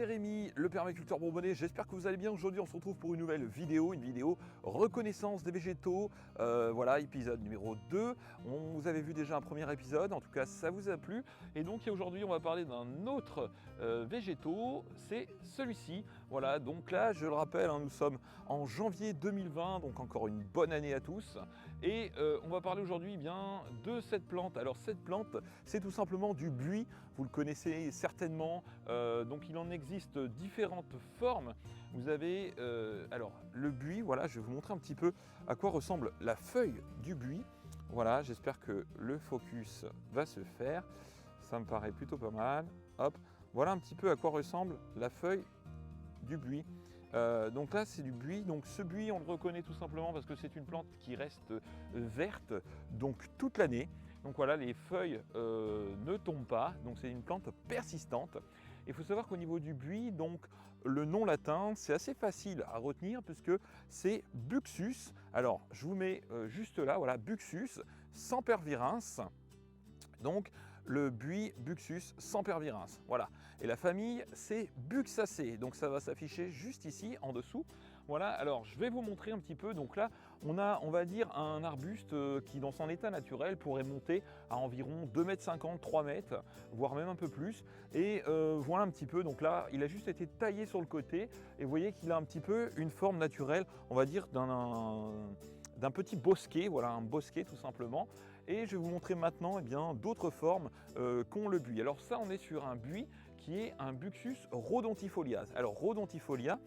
c'est Rémi, le permaculteur bourbonnais. J'espère que vous allez bien. Aujourd'hui, on se retrouve pour une nouvelle vidéo, reconnaissance des végétaux. Voilà, épisode numéro 2. Vous avez vu déjà un premier épisode, en tout cas, ça vous a plu. Et donc, aujourd'hui, on va parler d'un autre végétaux, c'est celui-ci. Voilà, donc là, je le rappelle, nous sommes en janvier 2020, donc encore une bonne année à tous. Et on va parler aujourd'hui de cette plante. Alors, cette plante, c'est tout simplement du buis. Vous le connaissez certainement. Donc il en existe différentes formes. Vous avez alors le buis, voilà, je vais vous montrer un petit peu à quoi ressemble la feuille du buis. Voilà, j'espère que le focus va se faire. Ça me paraît plutôt pas mal. Hop, voilà un petit peu à quoi ressemble la feuille du buis. Donc là c'est du buis, donc ce buis on le reconnaît tout simplement parce que c'est une plante qui reste verte donc toute l'année. Donc voilà, les feuilles ne tombent pas, donc c'est une plante persistante. Il faut savoir qu'au niveau du buis, donc le nom latin, c'est assez facile à retenir puisque c'est Buxus. Alors je vous mets juste là, voilà, Buxus sempervirens. Donc le buis Buxus sempervirens, voilà. Et la famille c'est Buxacées, donc ça va s'afficher juste ici en dessous. Voilà, alors je vais vous montrer un petit peu. Donc là on va dire un arbuste qui dans son état naturel pourrait monter à environ 2,50 m, 3 mètres, voire même un peu plus. Et voilà un petit peu, donc là il a juste été taillé sur le côté et vous voyez qu'il a un petit peu une forme naturelle, on va dire d'un petit bosquet, voilà, un bosquet tout simplement. Et je vais vous montrer maintenant d'autres formes qu'ont le buis. Alors ça, on est sur un buis qui est un Buxus rhodontifolias. Alors rhodontifolia,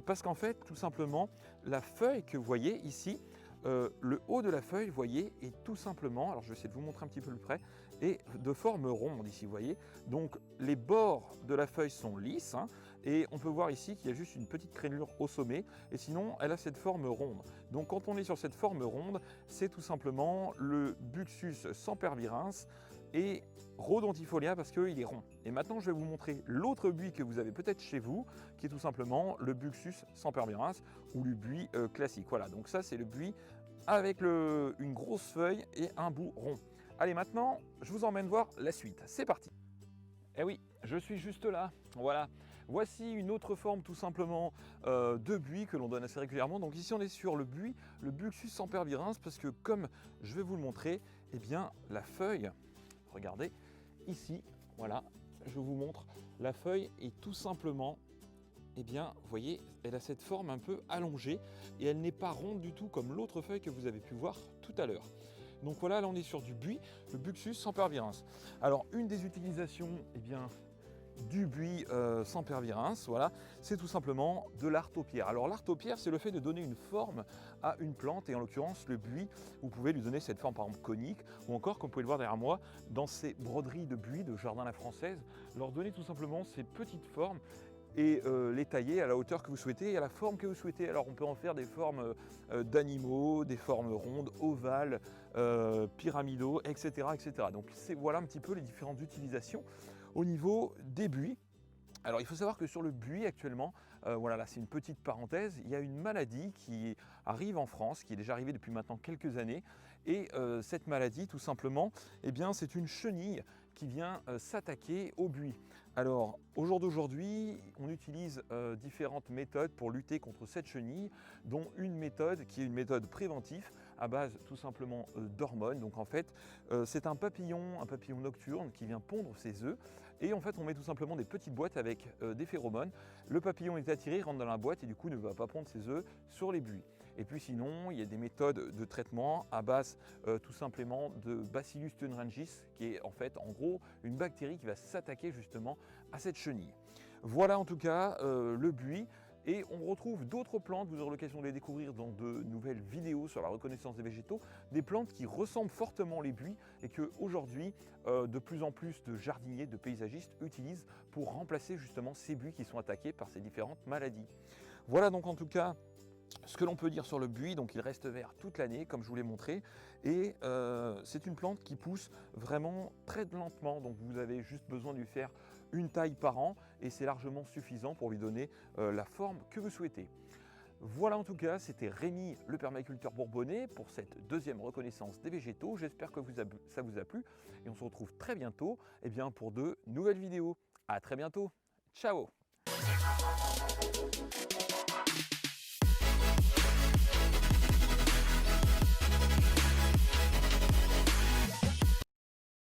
parce qu'en fait, tout simplement, la feuille que vous voyez ici, le haut de la feuille, vous voyez, est tout simplement, alors je vais essayer de vous montrer un petit peu plus près, est de forme ronde ici, vous voyez. Donc les bords de la feuille sont lisses, et on peut voir ici qu'il y a juste une petite crénure au sommet, et sinon elle a cette forme ronde. Donc quand on est sur cette forme ronde, c'est tout simplement le Buxus sempervirens et rhodontifolia parce qu'il est rond. Et maintenant je vais vous montrer l'autre buis que vous avez peut-être chez vous, qui est tout simplement le Buxus sempervirens ou le buis classique. Voilà, donc ça c'est le buis avec une grosse feuille et un bout rond. Allez, maintenant je vous emmène voir la suite. C'est parti. Eh oui, je suis juste là, voilà. Voici une autre forme tout simplement de buis que l'on donne assez régulièrement. Donc ici on est sur le buis, le Buxus sempervirens, parce que comme je vais vous le montrer, eh bien la feuille, regardez, ici, voilà, je vous montre, la feuille est tout simplement, eh bien, vous voyez, elle a cette forme un peu allongée et elle n'est pas ronde du tout comme l'autre feuille que vous avez pu voir tout à l'heure. Donc voilà, là on est sur du buis, le Buxus sempervirens. Alors une des utilisations du buis sempervirens, voilà, c'est tout simplement de l'art aux pierres. Alors l'art aux pierres, c'est le fait de donner une forme à une plante, et en l'occurrence le buis, vous pouvez lui donner cette forme par exemple conique, ou encore comme vous pouvez le voir derrière moi, dans ces broderies de buis de jardin à la française, leur donner tout simplement ces petites formes et les tailler à la hauteur que vous souhaitez et à la forme que vous souhaitez. Alors on peut en faire des formes d'animaux, des formes rondes, ovales, pyramidaux, etc., etc. Donc voilà un petit peu les différentes utilisations au niveau des buis. Alors il faut savoir que sur le buis actuellement, voilà, là c'est une petite parenthèse, il y a une maladie qui arrive en France, qui est déjà arrivée depuis maintenant quelques années, et cette maladie tout simplement, eh bien c'est une chenille qui vient s'attaquer au buis. Alors au jour d'aujourd'hui, on utilise différentes méthodes pour lutter contre cette chenille, dont une méthode qui est une méthode préventive à base tout simplement d'hormones. Donc en fait, c'est un papillon nocturne qui vient pondre ses œufs, et en fait on met tout simplement des petites boîtes avec des phéromones. Le papillon est attiré, rentre dans la boîte et du coup ne va pas pondre ses œufs sur les buis. Et puis sinon, il y a des méthodes de traitement à base tout simplement de Bacillus thuringiensis, qui est en fait en gros une bactérie qui va s'attaquer justement à cette chenille. Voilà en tout cas le buis. Et on retrouve d'autres plantes, vous aurez l'occasion de les découvrir dans de nouvelles vidéos sur la reconnaissance des végétaux, des plantes qui ressemblent fortement aux buis et que aujourd'hui de plus en plus de jardiniers, de paysagistes utilisent pour remplacer justement ces buis qui sont attaqués par ces différentes maladies. Voilà donc en tout cas ce que l'on peut dire sur le buis. Donc il reste vert toute l'année comme je vous l'ai montré, et c'est une plante qui pousse vraiment très lentement, donc vous avez juste besoin de lui faire une taille par an et c'est largement suffisant pour lui donner la forme que vous souhaitez. Voilà en tout cas, c'était Rémi le permaculteur bourbonnais pour cette deuxième reconnaissance des végétaux. J'espère que ça vous a plu et on se retrouve très bientôt pour de nouvelles vidéos. À très bientôt, ciao!